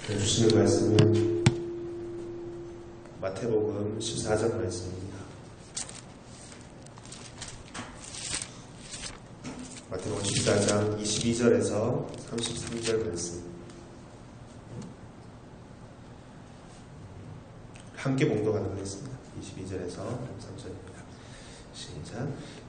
주시는 말씀은 마태복음 14장 말씀입니다. 마태복음 14장 22절에서 33절 말씀 함께 봉독하도록 하겠습니다. 22절에서 33절입니다. 시작.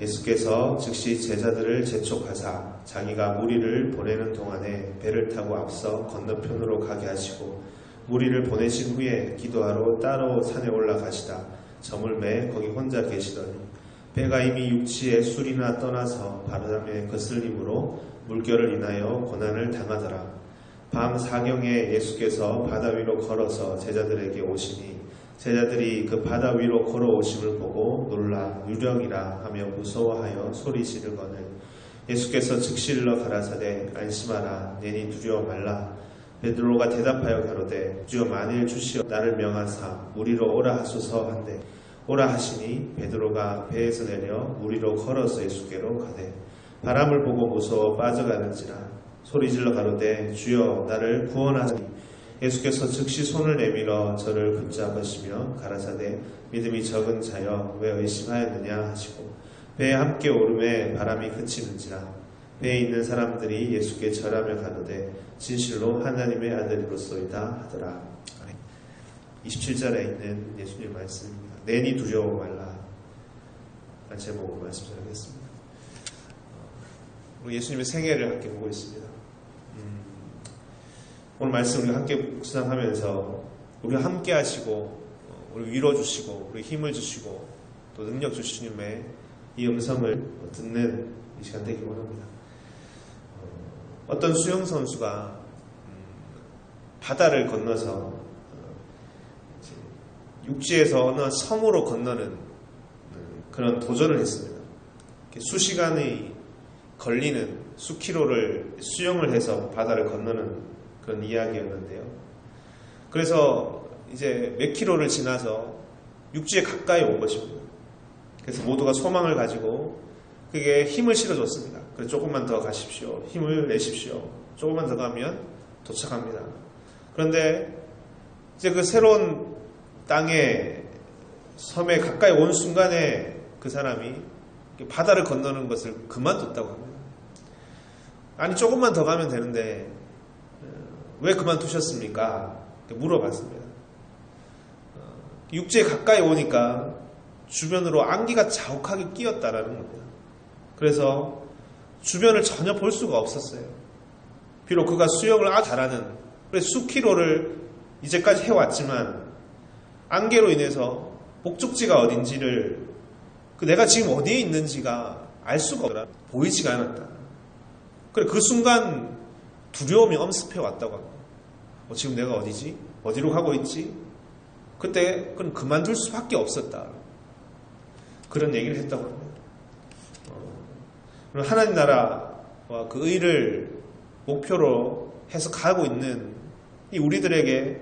예수께서 즉시 제자들을 재촉하사 자기가 무리를 보내는 동안에 배를 타고 앞서 건너편으로 가게 하시고 무리를 보내신 후에 기도하러 따로 산에 올라가시다 점을 매 거기 혼자 계시더니 배가 이미 육지에 술이나 떠나서 바람에 거슬림으로 물결을 인하여 고난을 당하더라. 밤 사경에 예수께서 바다 위로 걸어서 제자들에게 오시니 제자들이 그 바다 위로 걸어오심을 보고 놀라 유령이라 하며 무서워하여 소리 지르거늘 예수께서 즉시 일러 가라사대 안심하라 내니 두려워 말라. 베드로가 대답하여 가로되 주여 만일 주시어 나를 명하사 무리로 오라 하소서 한데 오라 하시니 베드로가 배에서 내려 무리로 걸어서 예수께로 가되 바람을 보고 무서워 빠져가는지라 소리질러 가로되 주여 나를 구원하시니 예수께서 즉시 손을 내밀어 저를 붙잡으시며 가라사대 믿음이 적은 자여 왜 의심하였느냐 하시고 배에 함께 오름에 바람이 그치는지라 배에 있는 사람들이 예수께 절하며 가로되 진실로 하나님의 아들이로소이다 하더라. 27절에 있는 예수님 말씀입니다. 내니 두려워 말라. 제목으로 말씀 전하겠습니다. 우리 예수님의 생애를 함께 보고 있습니다. 오늘 말씀 우리가 함께 묵상하면서 우리가 함께 하시고 우리 위로 주시고 우리 힘을 주시고 또 능력 주시님의 이 음성을 듣는 이 시간 되기 원합니다. 어떤 수영 선수가 바다를 건너서 육지에서 어느 섬으로 건너는 그런 도전을 했습니다. 수시간이 걸리는 수킬로를 수영을 해서 바다를 건너는 그런 이야기였는데요. 그래서 이제 몇 킬로를 지나서 육지에 가까이 온 것입니다. 그래서 모두가 소망을 가지고 그게 힘을 실어줬습니다. 그래서 조금만 더 가십시오. 힘을 내십시오. 조금만 더 가면 도착합니다. 그런데 이제 그 새로운 땅에 섬에 가까이 온 순간에 그 사람이 바다를 건너는 것을 그만뒀다고 합니다. 아니 조금만 더 가면 되는데 왜 그만두셨습니까? 물어봤습니다. 육지에 가까이 오니까 주변으로 안개가 자욱하게 끼었다라는 겁니다. 그래서 주변을 전혀 볼 수가 없었어요. 비록 그가 수영을 아주 잘하는 수킬로를 이제까지 해왔지만 안개로 인해서 목적지가 어딘지를 내가 지금 어디에 있는지가 알 수가 없더라. 보이지가 않았다. 그래 그 순간 두려움이 엄습해 왔다고 합니다. 지금 내가 어디지? 어디로 가고 있지? 그때 그건 그만둘 수밖에 없었다. 그런 얘기를 했다고 합니다. 하나님 나라와 그 의를 목표로 해서 가고 있는 이 우리들에게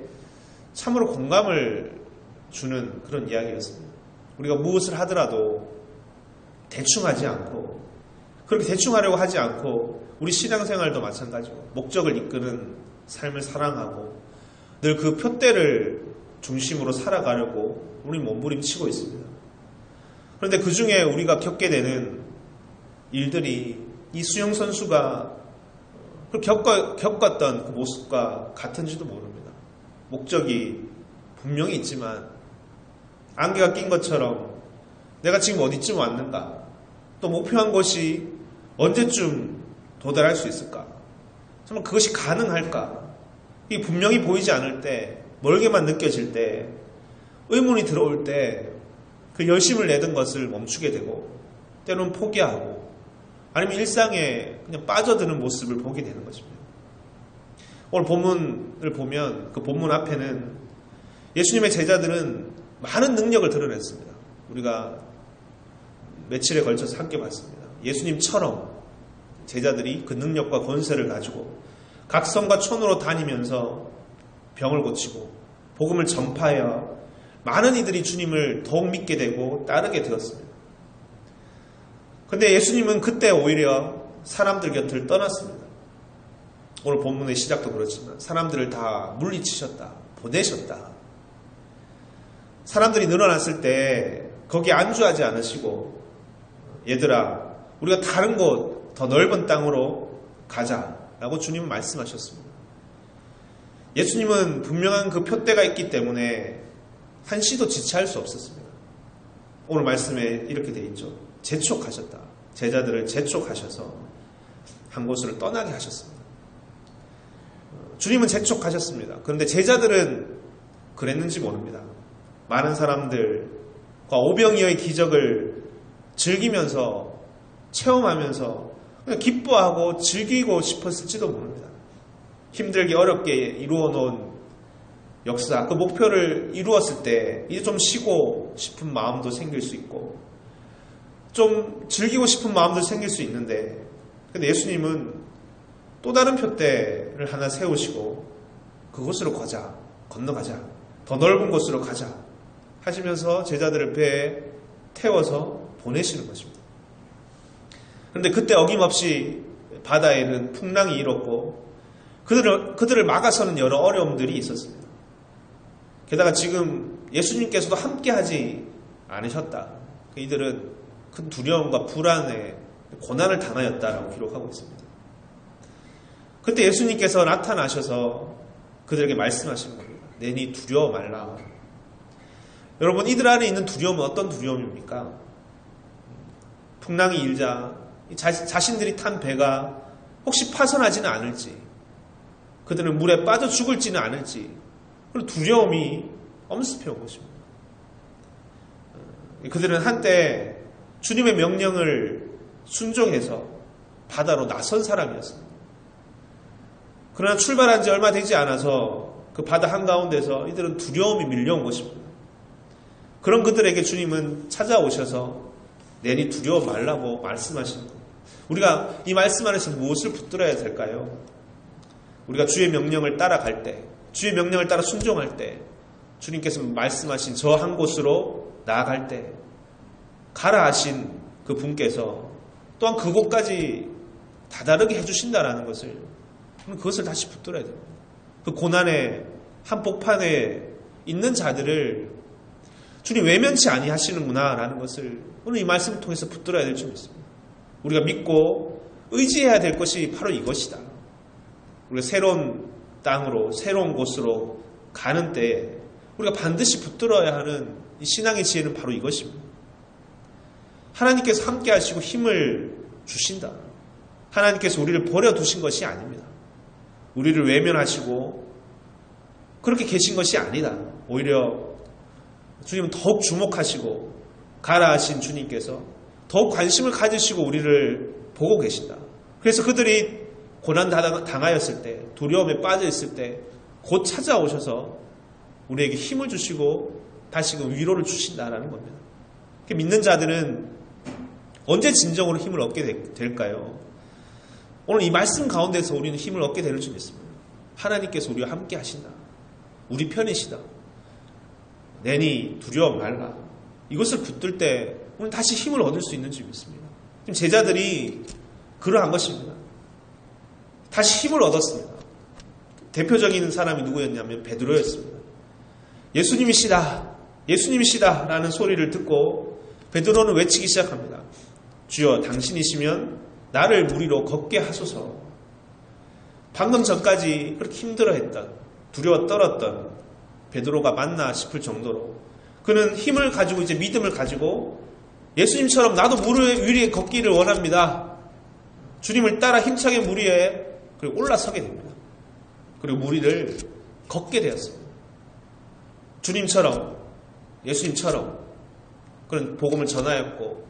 참으로 공감을 주는 그런 이야기였습니다. 우리가 무엇을 하더라도 대충 하지 않고 그렇게 대충 하려고 하지 않고 우리 신앙생활도 마찬가지고 목적을 이끄는 삶을 사랑하고 늘 그 표대를 중심으로 살아가려고 우리 몸부림치고 있습니다. 그런데 그 중에 우리가 겪게 되는 일들이 이 수영선수가 겪었던 그 모습과 같은지도 모릅니다. 목적이 분명히 있지만 안개가 낀 것처럼 내가 지금 어디쯤 왔는가 또 목표한 곳이 언제쯤 도달할 수 있을까? 정말 그것이 가능할까? 이 분명히 보이지 않을 때, 멀게만 느껴질 때, 의문이 들어올 때, 그 열심을 내던 것을 멈추게 되고, 때로는 포기하고, 아니면 일상에 그냥 빠져드는 모습을 보게 되는 것입니다. 오늘 본문을 보면, 그 본문 앞에는 예수님의 제자들은 많은 능력을 드러냈습니다. 우리가 며칠에 걸쳐서 함께 봤습니다. 예수님처럼 제자들이 그 능력과 권세를 가지고 각 성과 촌으로 다니면서 병을 고치고 복음을 전파하여 많은 이들이 주님을 더욱 믿게 되고 따르게 되었습니다. 그런데 예수님은 그때 오히려 사람들 곁을 떠났습니다. 오늘 본문의 시작도 그렇지만 사람들을 다 물리치셨다. 보내셨다. 사람들이 늘어났을 때 거기에 안주하지 않으시고 얘들아 우리가 다른 곳 더 넓은 땅으로 가자라고 주님은 말씀하셨습니다. 예수님은 분명한 그 표대가 있기 때문에 한시도 지체할 수 없었습니다. 오늘 말씀에 이렇게 되어 있죠. 재촉하셨다. 제자들을 재촉하셔서 한 곳으로 떠나게 하셨습니다. 주님은 재촉하셨습니다. 그런데 제자들은 그랬는지 모릅니다. 많은 사람들과 오병이어의 기적을 즐기면서 체험하면서 그냥 기뻐하고 즐기고 싶었을지도 모릅니다. 힘들게 어렵게 이루어 놓은 역사, 그 목표를 이루었을 때 이제 좀 쉬고 싶은 마음도 생길 수 있고 좀 즐기고 싶은 마음도 생길 수 있는데 근데 예수님은 또 다른 표대를 하나 세우시고 그곳으로 건너가자. 더 넓은 곳으로 가자 하시면서 제자들을 배에 태워서 보내시는 것입니다. 그런데 그때 어김없이 바다에는 풍랑이 일었고 그들을 막아서는 여러 어려움들이 있었습니다. 게다가 지금 예수님께서도 함께하지 않으셨다. 이들은 큰 두려움과 불안에 고난을 당하였다라고 기록하고 있습니다. 그때 예수님께서 나타나셔서 그들에게 말씀하시는 겁니다. 내니 두려워 말라. 여러분 이들 안에 있는 두려움은 어떤 두려움입니까? 풍랑이 일자 자신들이 탄 배가 혹시 파손하지는 않을지 그들은 물에 빠져 죽을지는 않을지 그런 두려움이 엄습해 온 것입니다. 그들은 한때 주님의 명령을 순종해서 바다로 나선 사람이었습니다. 그러나 출발한 지 얼마 되지 않아서 그 바다 한가운데서 이들은 두려움이 밀려온 것입니다. 그런 그들에게 주님은 찾아오셔서 내니 두려워 말라고 말씀하시는 겁니다. 우리가 이 말씀 안에서 무엇을 붙들어야 될까요? 우리가 주의 명령을 따라갈 때, 주의 명령을 따라 순종할 때, 주님께서 말씀하신 저 한 곳으로 나아갈 때, 가라 하신 그 분께서 또한 그곳까지 다다르게 해주신다라는 것을, 그것을 다시 붙들어야 됩니다. 그 고난의 한복판에 있는 자들을 주님 외면치 아니하시는구나라는 것을 오늘 이 말씀을 통해서 붙들어야 될 줄 믿습니다. 우리가 믿고 의지해야 될 것이 바로 이것이다. 우리가 새로운 땅으로 새로운 곳으로 가는 때에 우리가 반드시 붙들어야 하는 이 신앙의 지혜는 바로 이것입니다. 하나님께서 함께 하시고 힘을 주신다. 하나님께서 우리를 버려두신 것이 아닙니다. 우리를 외면하시고 그렇게 계신 것이 아니다. 오히려 주님은 더욱 주목하시고 가라 하신 주님께서 더욱 관심을 가지시고 우리를 보고 계신다. 그래서 그들이 고난 당하였을 때, 두려움에 빠져 있을 때 곧 찾아오셔서 우리에게 힘을 주시고 다시금 위로를 주신다라는 겁니다. 믿는 자들은 언제 진정으로 힘을 얻게 될까요? 오늘 이 말씀 가운데서 우리는 힘을 얻게 되는 줄 믿습니다. 하나님께서 우리와 함께 하신다. 우리 편이시다. 내니 두려워 말라. 이것을 붙들 때 우리는 다시 힘을 얻을 수 있는 줄 믿습니다. 지금 제자들이 그러한 것입니다. 다시 힘을 얻었습니다. 대표적인 사람이 누구였냐면 베드로였습니다. 예수님이시다 라는 소리를 듣고 베드로는 외치기 시작합니다. 주여 당신이시면 나를 무리로 걷게 하소서. 방금 전까지 그렇게 힘들어했던 두려워 떨었던 베드로가 맞나 싶을 정도로 그는 힘을 가지고 이제 믿음을 가지고 예수님처럼 나도 물 위에 걷기를 원합니다. 주님을 따라 힘차게 물 위에 그리고 올라서게 됩니다. 그리고 물 위를 걷게 되었습니다. 주님처럼 예수님처럼 그런 복음을 전하였고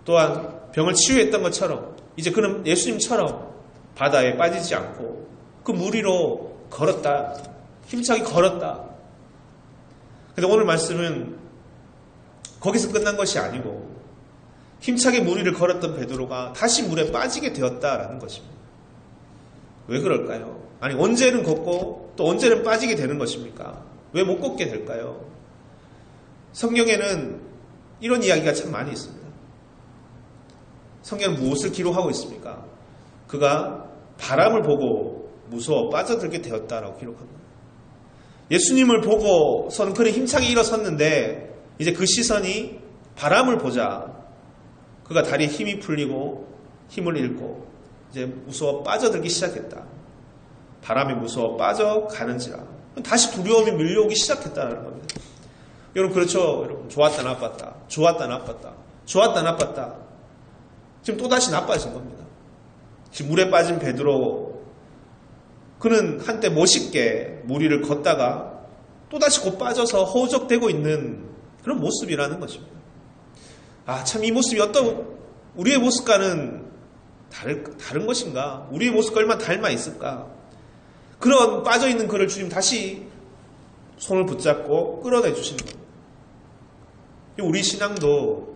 또한 병을 치유했던 것처럼 이제 그는 예수님처럼 바다에 빠지지 않고 그 물 위로 걸었다. 힘차게 걸었다. 그런데 오늘 말씀은 거기서 끝난 것이 아니고 힘차게 물 위를 걸었던 베드로가 다시 물에 빠지게 되었다라는 것입니다. 왜 그럴까요? 아니 언제는 걷고 또 언제는 빠지게 되는 것입니까? 왜 못 걷게 될까요? 성경에는 이런 이야기가 참 많이 있습니다. 성경은 무엇을 기록하고 있습니까? 그가 바람을 보고 무서워 빠져들게 되었다라고 기록합니다. 예수님을 보고서는 그는 힘차게 일어섰는데 이제 그 시선이 바람을 보자 그가 다리에 힘이 풀리고 힘을 잃고 이제 무서워 빠져들기 시작했다. 바람에 무서워 빠져가는지라 다시 두려움이 밀려오기 시작했다는 겁니다. 여러분 그렇죠? 여러분 좋았다 나빴다 좋았다 나빴다 좋았다 나빴다 지금 또다시 나빠진 겁니다. 지금 물에 빠진 베드로 그는 한때 멋있게 물 위를 걷다가 또다시 곧 빠져서 허우적대고 있는 그런 모습이라는 것입니다. 참 이 모습이 어떤 우리의 모습과는 다른 것인가? 우리의 모습과 얼마나 닮아 있을까? 그런 빠져있는 그를 주님 다시 손을 붙잡고 끌어내 주시는 겁니다. 우리 신앙도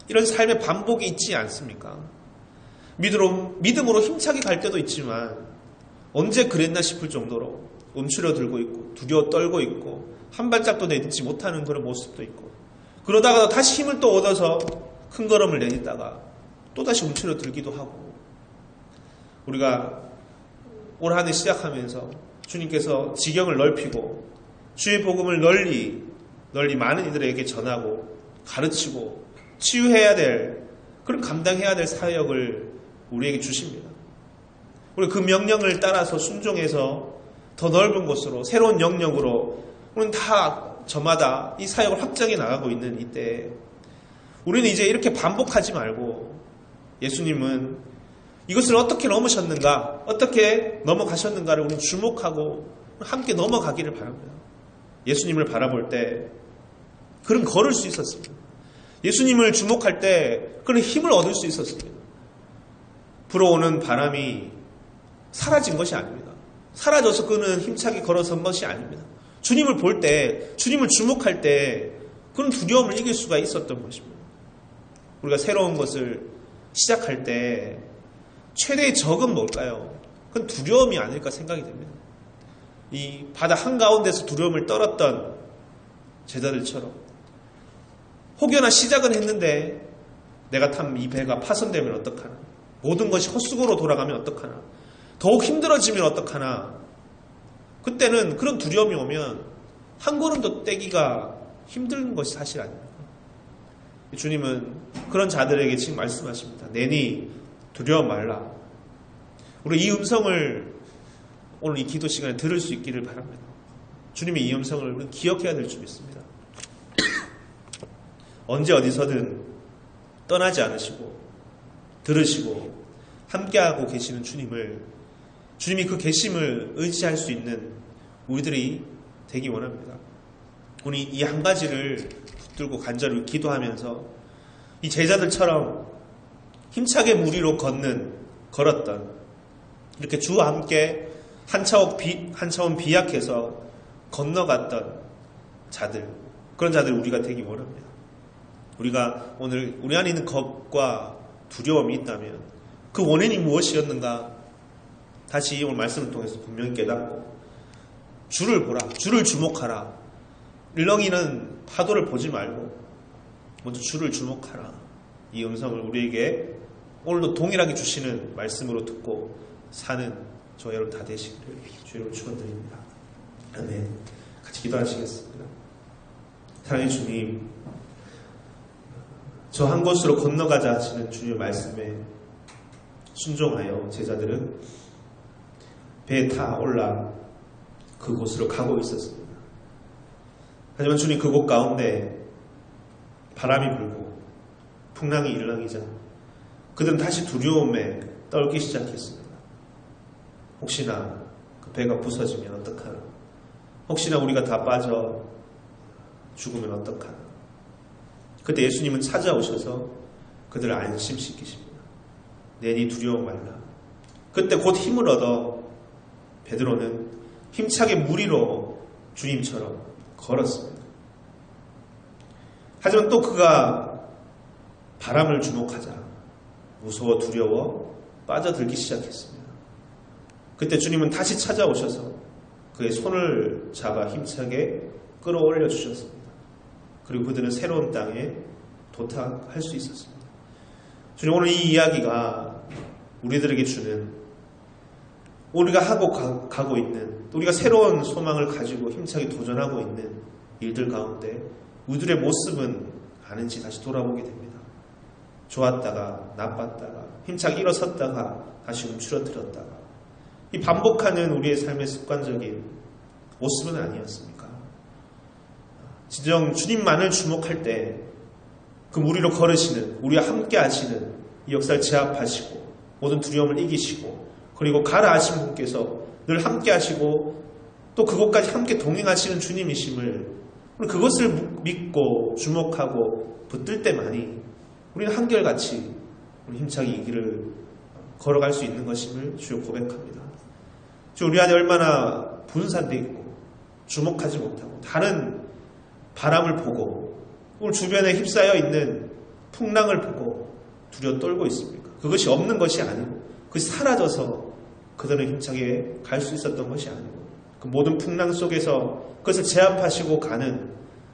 이런 삶의 반복이 있지 않습니까? 믿음으로 힘차게 갈 때도 있지만 언제 그랬나 싶을 정도로 움츠러들고 있고 두려워 떨고 있고 한 발짝도 내딛지 못하는 그런 모습도 있고 그러다가 다시 힘을 또 얻어서 큰 걸음을 내딛다가 또다시 움츠러들기도 하고 우리가 올 한 해 시작하면서 주님께서 지경을 넓히고 주의 복음을 널리 많은 이들에게 전하고 가르치고 치유해야 될 그런 감당해야 될 사역을 우리에게 주십니다. 우리 그 명령을 따라서 순종해서 더 넓은 곳으로 새로운 영역으로 우리는 다 저마다 이 사역을 확장해 나가고 있는 이때 우리는 이제 이렇게 반복하지 말고 예수님은 이것을 어떻게 넘으셨는가 어떻게 넘어가셨는가를 우리는 주목하고 함께 넘어가기를 바랍니다. 예수님을 바라볼 때 그는 걸을 수 있었습니다. 예수님을 주목할 때 그는 힘을 얻을 수 있었습니다. 불어오는 바람이 사라진 것이 아닙니다. 사라져서 그는 힘차게 걸어선 것이 아닙니다. 주님을 볼 때, 주님을 주목할 때 그는 두려움을 이길 수가 있었던 것입니다. 우리가 새로운 것을 시작할 때 최대의 적은 뭘까요? 그건 두려움이 아닐까 생각이 됩니다. 이 바다 한가운데서 두려움을 떨었던 제자들처럼 혹여나 시작은 했는데 내가 탄 이 배가 파손되면 어떡하나 모든 것이 헛수고로 돌아가면 어떡하나 더욱 힘들어지면 어떡하나 그때는 그런 두려움이 오면 한 걸음도 떼기가 힘든 것이 사실 아닙니까? 주님은 그런 자들에게 지금 말씀하십니다. 내니 두려워 말라. 우리 이 음성을 오늘 이 기도 시간에 들을 수 있기를 바랍니다. 주님의 이 음성을 우리는 기억해야 될 줄 믿습니다. 언제 어디서든 떠나지 않으시고 들으시고 함께하고 계시는 주님이 그 계심을 의지할 수 있는 우리들이 되기 원합니다. 우리 이 한 가지를 붙들고 간절히 기도하면서 이 제자들처럼 힘차게 물 위로 걸었던 이렇게 주와 함께 한 차원 비약해서 건너갔던 자들 그런 자들 우리가 되기 원합니다. 우리가 오늘 우리 안에 있는 겁과 두려움이 있다면 그 원인이 무엇이었는가 다시 오늘 말씀을 통해서 분명히 깨닫고 주를 보라, 주를 주목하라. 일렁이는 파도를 보지 말고 먼저 주를 주목하라. 이 음성을 우리에게 오늘도 동일하게 주시는 말씀으로 듣고 사는 저 여러분 다 되시기를 주님으로 축원드립니다. 아멘. 같이 기도하시겠습니다. 사랑의 주님, 저 한 곳으로 건너가자 하시는 주님의 말씀에 순종하여 제자들은 배에 타 올라 그곳으로 가고 있었습니다. 하지만 주님 그곳 가운데 바람이 불고 풍랑이 일렁이자 그들은 다시 두려움에 떨기 시작했습니다. 혹시나 그 배가 부서지면 어떡하나? 혹시나 우리가 다 빠져 죽으면 어떡하나? 그때 예수님은 찾아오셔서 그들을 안심시키십니다. 내니 두려워 말라. 그때 곧 힘을 얻어 베드로는 힘차게 물 위로 주님처럼 걸었습니다. 하지만 또 그가 바람을 주목하자 무서워 두려워 빠져들기 시작했습니다. 그때 주님은 다시 찾아오셔서 그의 손을 잡아 힘차게 끌어올려 주셨습니다. 그리고 그들은 새로운 땅에 도착할 수 있었습니다. 주님 오늘 이 이야기가 우리들에게 주는 우리가 하고 가고 있는, 우리가 새로운 소망을 가지고 힘차게 도전하고 있는 일들 가운데 우리들의 모습은 아는지 다시 돌아보게 됩니다. 좋았다가 나빴다가 힘차게 일어섰다가 다시 움츠러들었다가, 이 반복하는 우리의 삶의 습관적인 모습은 아니었습니까? 진정 주님만을 주목할 때 그 무리로 걸으시는, 우리와 함께 하시는 이 역사를 제압하시고 모든 두려움을 이기시고, 그리고 가라 하신 분께서 늘 함께 하시고 또 그곳까지 함께 동행하시는 주님이심을, 그것을 믿고 주목하고 붙들 때만이 우리는 한결같이 우리 힘차게 이 길을 걸어갈 수 있는 것임을 주여 고백합니다. 주 우리 안에 얼마나 분산되어 있고 주목하지 못하고 다른 바람을 보고 오늘 주변에 휩싸여 있는 풍랑을 보고 두려워 떨고 있습니까? 그것이 없는 것이 아니고 그것이 사라져서 그들은 힘차게 갈 수 있었던 것이 아니고, 그 모든 풍랑 속에서 그것을 제압하시고 가는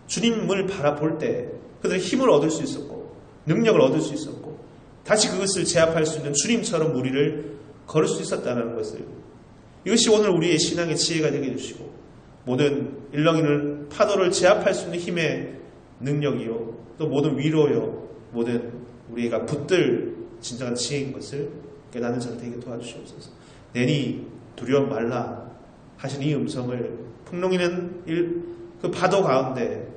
주님을 바라볼 때 그들은 힘을 얻을 수 있었고 능력을 얻을 수 있었고 다시 그것을 제압할 수 있는 주님처럼 우리를 걸을 수 있었다는 것을, 이것이 오늘 우리의 신앙의 지혜가 되게 해주시고 모든 일렁이는 파도를 제압할 수 있는 힘의 능력이요 또 모든 위로요 모든 우리가 붙들 진정한 지혜인 것을 깨닫는 자 되게 도와주시옵소서. 내니 두려워 말라 하신 이 음성을 풍랑이는 그 파도 가운데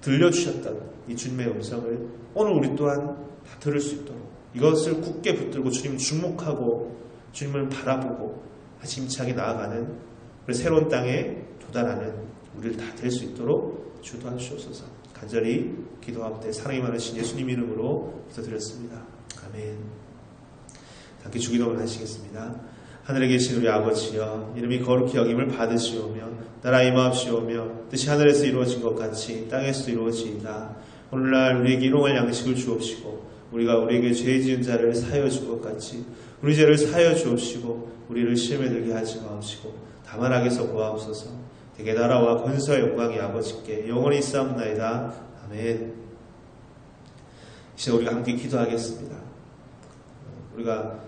들려주셨던 이 주님의 음성을 오늘 우리 또한 다 들을 수 있도록, 이것을 굳게 붙들고 주님을 주목하고 주님을 바라보고 다시 힘차게 나아가는 새로운 땅에 도달하는 우리를 다 될 수 있도록 주 도와주시옵소서. 간절히 기도하옵되 사랑이 많으신 예수님 이름으로 기도드렸습니다. 아멘. 함께 주기도를 하시겠습니다. 하늘에 계신 우리 아버지여, 이름이 거룩히 여김을 받으시오며 나라 임하옵시오며 뜻이 하늘에서 이루어진 것 같이 땅에서도 이루어지이다. 오늘날 우리에게 일용할 양식을 주옵시고 우리가 우리에게 죄 지은 자를 사하여 준 것 같이 우리 죄를 사하여 주옵시고 우리를 시험에 들게 하지 마옵시고 다만 악에서 구하옵소서. 대개 나라와 권세와 영광이 아버지께 영원히 있사옵나이다. 아멘. 이제 우리가 함께 기도하겠습니다. 우리가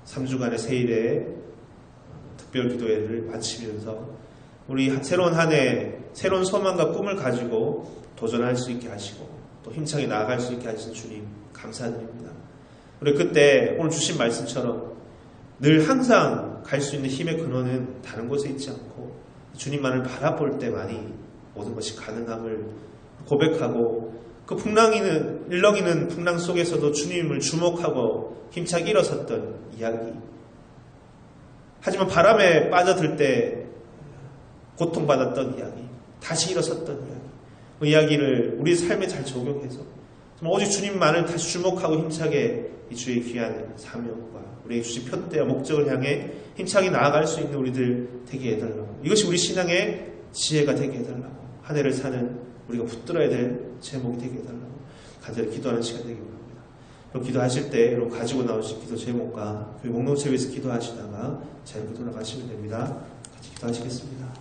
3주간의 세일의 특별 기도회를 마치면서 우리 새로운 한 해 새로운 소망과 꿈을 가지고 도전할 수 있게 하시고 또 힘차게 나아갈 수 있게 하시는 주님 감사드립니다. 우리 그때 오늘 주신 말씀처럼 늘 항상 갈 수 있는 힘의 근원은 다른 곳에 있지 않고 주님만을 바라볼 때만이 모든 것이 가능함을 고백하고, 그 일렁이는 풍랑 속에서도 주님을 주목하고 힘차게 일어섰던 이야기, 하지만 바람에 빠져들 때 고통받았던 이야기, 다시 일어섰던 이야기, 그 이야기를 우리 삶에 잘 적용해서 오직 주님만을 다시 주목하고 힘차게 이 주의 귀한 사명과 우리의 주신 표대와 목적을 향해 힘차게 나아갈 수 있는 우리들 되게 해달라고, 이것이 우리 신앙의 지혜가 되게 해달라고, 한 해를 사는 우리가 붙들어야 될 제목이 되게 해달라고 간절히 기도하는 시간 되기 바랍니다. 그럼 기도하실 때 여러분 가지고 나오신 기도 제목과 교회 공동체 위해서 기도하시다가 자유롭게 돌아가시면 됩니다. 같이 기도하시겠습니다.